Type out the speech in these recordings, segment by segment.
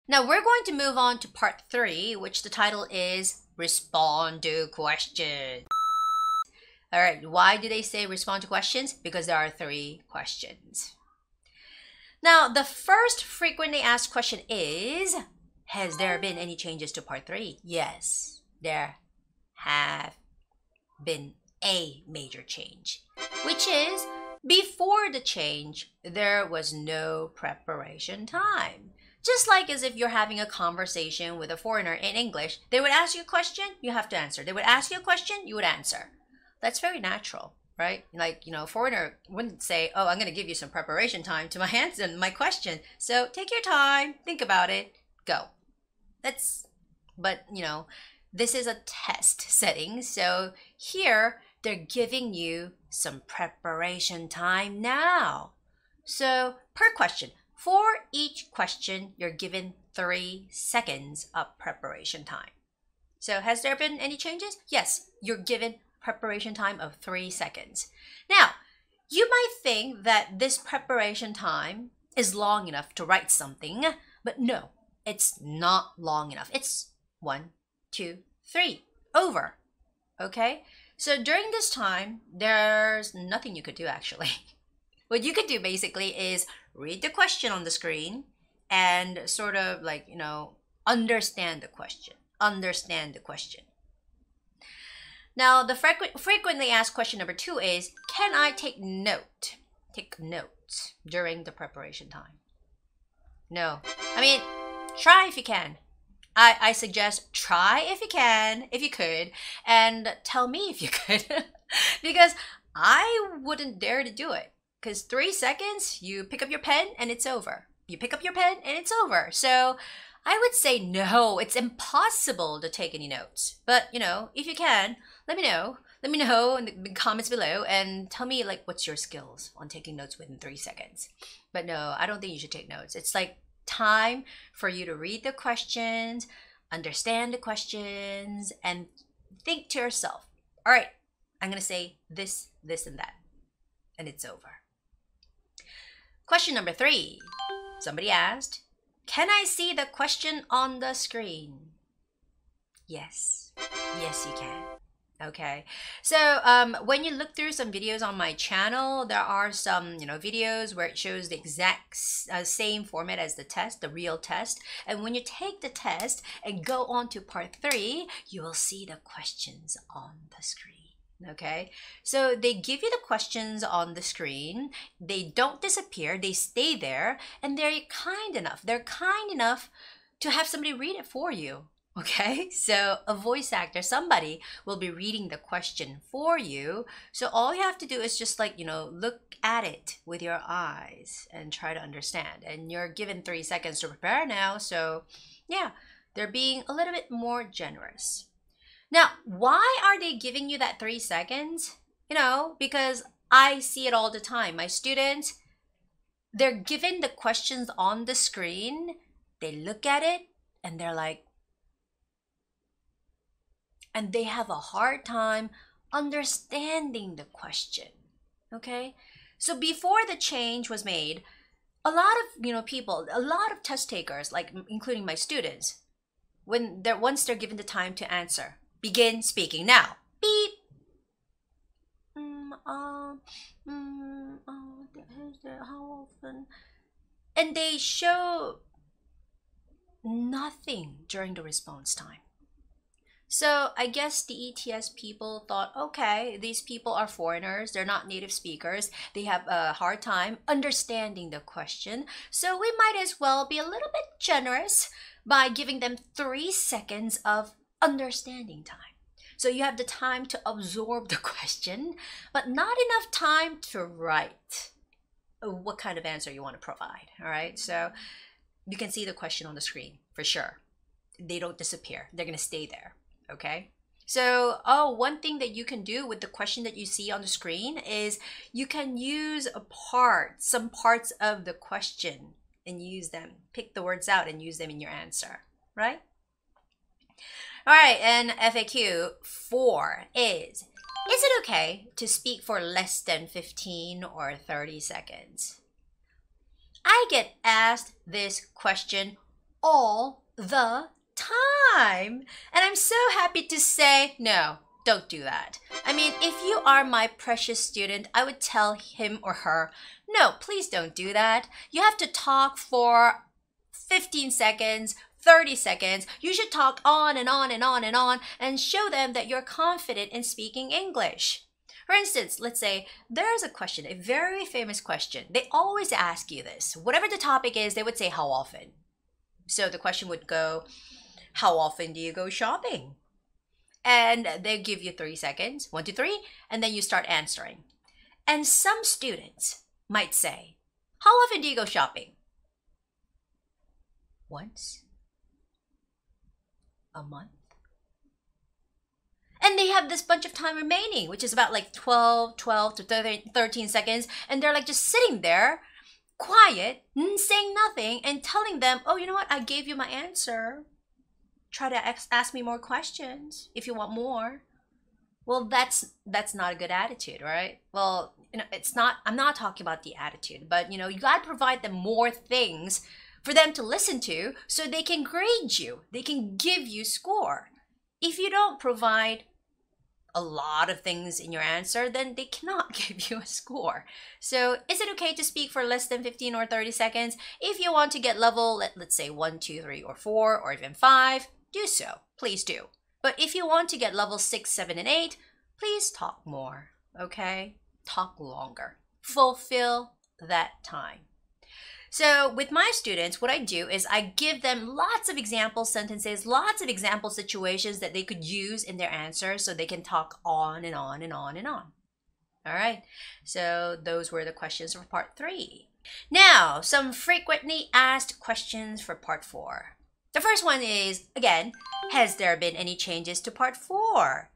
Now we're going to move on to part 3, which the title is Respond to Questions. All right, why do they say respond to questions? Because there are 3 questions. Now, the first frequently asked question is, has there been any changes to part 3? Yes, there have been a major change, which is before the change, there was no preparation time. Just like as if you're having a conversation with a foreigner in English, they would ask you a question, you have to answer. They would ask you a question, you would answer. That's very natural, right? Like, a foreigner wouldn't say, oh, I'm going to give you some preparation time to my question. So take your time, think about it, go. But this is a test setting. So here, they're giving you some preparation time now. So per question, for each question, you're given 3 seconds of preparation time. So has there been any changes? Yes, you're given preparation time of 3 seconds. Now, you might think that this preparation time is long enough to write something, but no, it's not long enough. It's 1, 2, 3, over. Okay? So during this time, there's nothing you could do actually. What you could do basically is read the question on the screen and sort of like, understand the question. Understand the question. Now, the frequently asked question number 2 is, can I take notes during the preparation time? No. I mean, try if you can. I suggest try if you can, if you could, and tell me if you could. Because I wouldn't dare to do it. Because 3 seconds, you pick up your pen and it's over. You pick up your pen and it's over. So I would say no, it's impossible to take any notes. But, if you can, let me know. Let me know in the comments below and tell me, like, what's your skills on taking notes within 3 seconds. But no, I don't think you should take notes. It's like time for you to read the questions, understand the questions, and think to yourself, all right, I'm going to say this, this, and that. And it's over. Question number 3. Somebody asked, can I see the question on the screen? Yes. Yes, you can. Okay. So when you look through some videos on my channel, there are some, videos where it shows the exact same format as the test, the real test. And when you take the test and go on to part 3, you will see the questions on the screen. Okay, so they give you the questions on the screen. They don't disappear. They stay there, and they're kind enough. They're kind enough to have somebody read it for you. Okay, so a voice actor, somebody will be reading the question for you. So all you have to do is just like, look at it with your eyes and try to understand. And you're given 3 seconds to prepare now. So yeah, they're being a little bit more generous. Now, why are they giving you that 3 seconds? Because I see it all the time. My students, they're given the questions on the screen. They look at it and they're like, and they have a hard time understanding the question. Okay? So before the change was made, a lot of, people, a lot of test takers, like including my students, once they're given the time to answer, begin speaking now. Beep. How often? And they show nothing during the response time. So I guess the ETS people thought, okay, these people are foreigners. They're not native speakers. They have a hard time understanding the question. So we might as well be a little bit generous by giving them 3 seconds of understanding time. So you have the time to absorb the question, but not enough time to write what kind of answer you want to provide. All right, so you can see the question on the screen for sure. They don't disappear. They're going to stay there. Okay, so one thing that you can do with the question that you see on the screen is you can use some parts of the question and use them. Pick the words out and use them in your answer, right? All right, and FAQ 4 is it okay to speak for less than 15 or 30 seconds? I get asked this question all the time. And I'm so happy to say, no, don't do that. I mean, if you are my precious student, I would tell him or her, no, please don't do that. You have to talk for 15 seconds, 30 seconds. You should talk on and on and on and on and show them that you're confident in speaking English. For instance, let's say there's a question, a very famous question. They always ask you this. Whatever the topic is, they would say, how often? So the question would go, how often do you go shopping? And they give you 3 seconds, 1, 2, 3, and then you start answering. And some students might say, how often do you go shopping? Once? A month? And they have this bunch of time remaining, which is about like 12 to 13 seconds. And they're like just sitting there, quiet, saying nothing, and telling them, oh, you know what? I gave you my answer. Try to ask me more questions if you want more. Well, that's not a good attitude, right? Well, it's not, I'm not talking about the attitude, but you got to provide them more things for them to listen to so they can grade you. They can give you score. If you don't provide a lot of things in your answer, then they cannot give you a score. So is it okay to speak for less than 15 or 30 seconds? If you want to get level, let's say 1, 2, 3, or 4, or even 5, do so. Please do. But if you want to get level 6, 7, and 8, please talk more, okay? Talk longer. Fulfill that time. So with my students, what I do is I give them lots of example sentences, lots of example situations that they could use in their answers so they can talk on and on and on and on. All right, so those were the questions for part 3. Now, some frequently asked questions for part 4. The first one is, again, has there been any changes to part 4?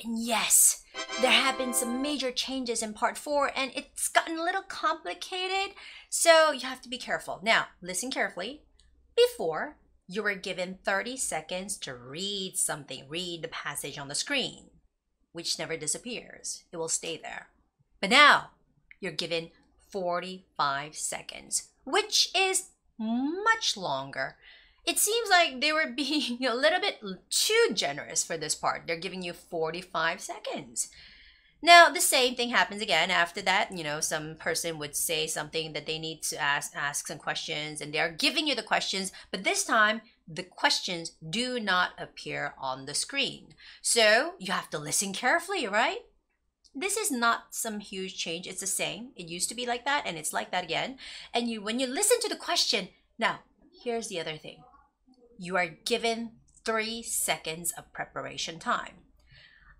And yes, there have been some major changes in part 4 and it's gotten a little complicated, so you have to be careful. Now, listen carefully. Before, you were given 30 seconds to read something, read the passage on the screen, which never disappears. It will stay there. But now, you're given 45 seconds, which is much longer. It seems like they were being a little bit too generous for this part. They're giving you 45 seconds. Now, the same thing happens again after that. Some person would say something that they need to ask some questions, and they're giving you the questions, but this time, the questions do not appear on the screen. So, you have to listen carefully, right? This is not some huge change. It's the same. It used to be like that, and it's like that again. And when you listen to the question, now, here's the other thing. You are given 3 seconds of preparation time.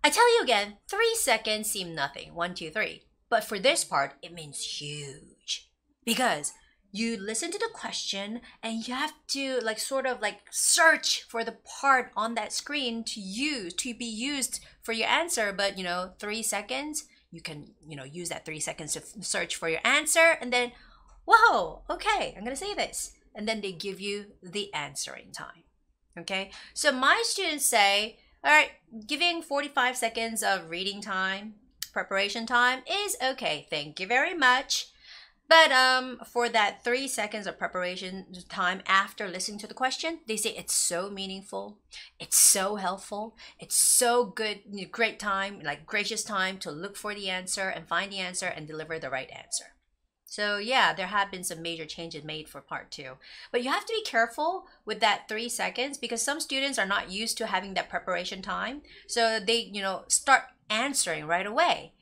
I tell you again, 3 seconds seem nothing, 1, 2, 3. But for this part, it means huge. Because you listen to the question and you have to sort of search for the part on that screen to be used for your answer. But 3 seconds, you can use that 3 seconds to search for your answer, and then, whoa, okay, I'm gonna say this. And then they give you the answering time. Okay, so my students say, all right, giving 45 seconds of reading time, preparation time is okay. Thank you very much. But for that 3 seconds of preparation time after listening to the question, they say it's so meaningful, it's so helpful, it's so good, great time, gracious time to look for the answer and find the answer and deliver the right answer. So yeah, there have been some major changes made for part 2. But you have to be careful with that 3 seconds because some students are not used to having that preparation time. So they, start answering right away.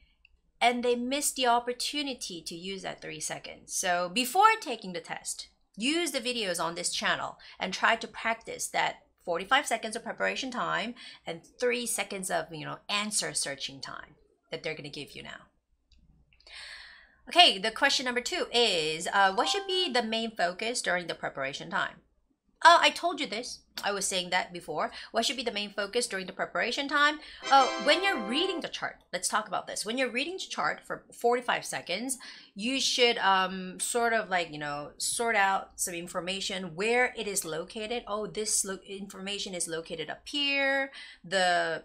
And they miss the opportunity to use that 3 seconds. So before taking the test, use the videos on this channel and try to practice that 45 seconds of preparation time and 3 seconds of, answer searching time that they're going to give you now. Okay, the question number 2 is, what should be the main focus during the preparation time? I told you this. I was saying that before. What should be the main focus during the preparation time? When you're reading the chart, let's talk about this. When you're reading the chart for 45 seconds, you should sort out some information where it is located. Oh, this information is located up here. The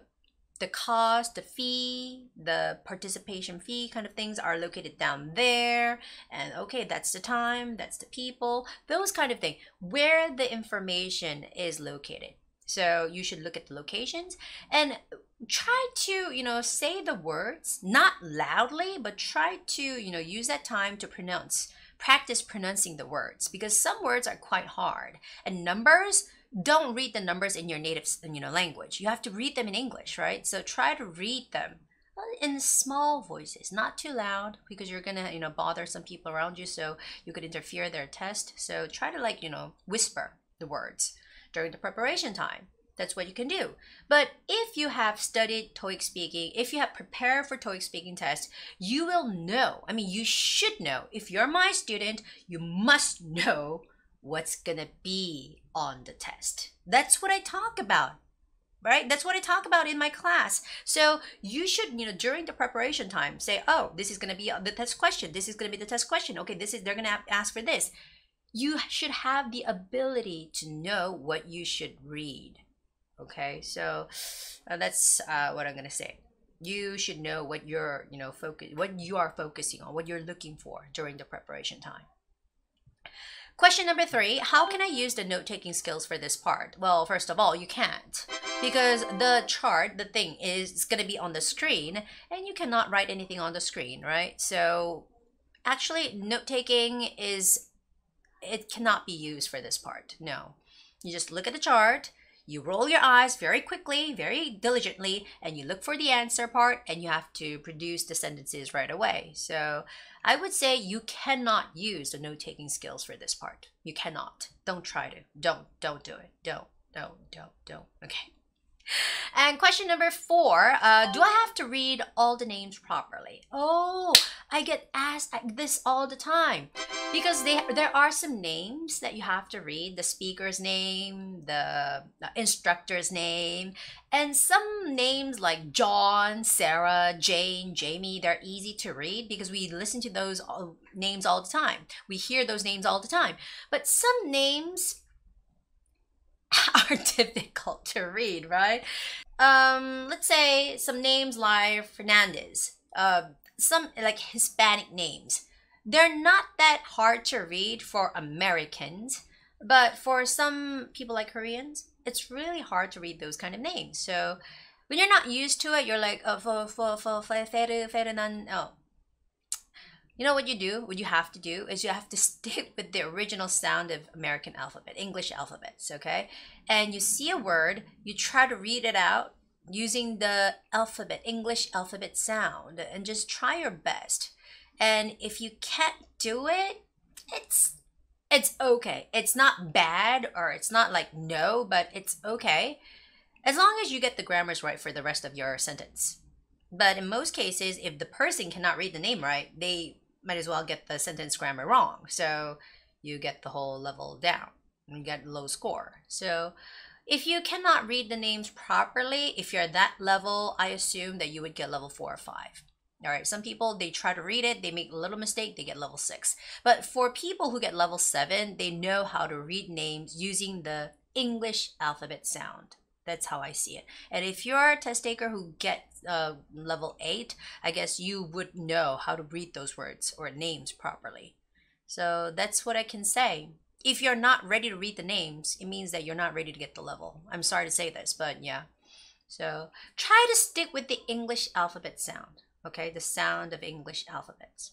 the cost, the fee, the participation fee kind of things are located down there. And okay, that's the time, that's the people, those kind of thing, where the information is located. So you should look at the locations and try to, say the words, not loudly, but try to, use that time to practice pronouncing the words, because some words are quite hard. And numbers, don't read the numbers in your native, language. You have to read them in English, right? So try to read them in small voices, not too loud, because you're gonna, bother some people around you, so you could interfere their test. So try to whisper the words during the preparation time. That's what you can do. But if you have studied TOEIC speaking, if you have prepared for TOEIC speaking test, you will know. I mean, you should know. If you're my student, you must know what's gonna be on the test. That's what I talk about, right? That's what I talk about in my class. So you should, during the preparation time, say, oh, this is gonna be the test question. This is gonna be the test question. Okay, they're gonna ask for this. You should have the ability to know what you should read. Okay, so that's what I'm gonna say. You should know what you're, what you are focusing on, what you're looking for during the preparation time. Question number 3, how can I use the note-taking skills for this part? Well, first of all, you can't, because the chart, the thing is going to be on the screen, and you cannot write anything on the screen, right? So actually, note-taking it cannot be used for this part. No, you just look at the chart, you roll your eyes very quickly, very diligently, and you look for the answer part, and you have to produce the sentences right away. So I would say you cannot use the note-taking skills for this part. You cannot. Don't try to. Don't do it. Don't. Okay. And question number 4, do I have to read all the names properly? Oh, I get asked this all the time, because there are some names that you have to read, the speaker's name, the instructor's name, and some names like John, Sarah, Jane, Jamie, they're easy to read because we listen to those names all the time. We hear those names all the time. But some names are difficult to read, right? Let's say some names like Fernandez, some like Hispanic names. They're not that hard to read for Americans, but for some people like Koreans, it's really hard to read those kind of names. So when you're not used to it, you're like, Ferdinand. Oh. You know what you do? What you have to do is you have to stick with the original sound of American alphabet, English alphabets, okay? And you see a word, you try to read it out using the alphabet, English alphabet sound, and just try your best. And if you can't do it, it's okay. It's not bad, or it's not like no, but it's okay, as long as you get the grammars right for the rest of your sentence. But in most cases, if the person cannot read the name right, they might as well get the sentence grammar wrong. So you get the whole level down and you get a low score. So if you cannot read the names properly, if you're at that level, I assume that you would get level 4 or 5. All right, some people, they try to read it, they make a little mistake, they get level 6. But for people who get level 7, they know how to read names using the English alphabet sound. That's how I see it. And if you're a test taker who gets level 8, I guess you would know how to read those words or names properly. So that's what I can say. If you're not ready to read the names, it means that you're not ready to get the level. I'm sorry to say this, but yeah. So try to stick with the English alphabet sound, okay? The sound of English alphabets.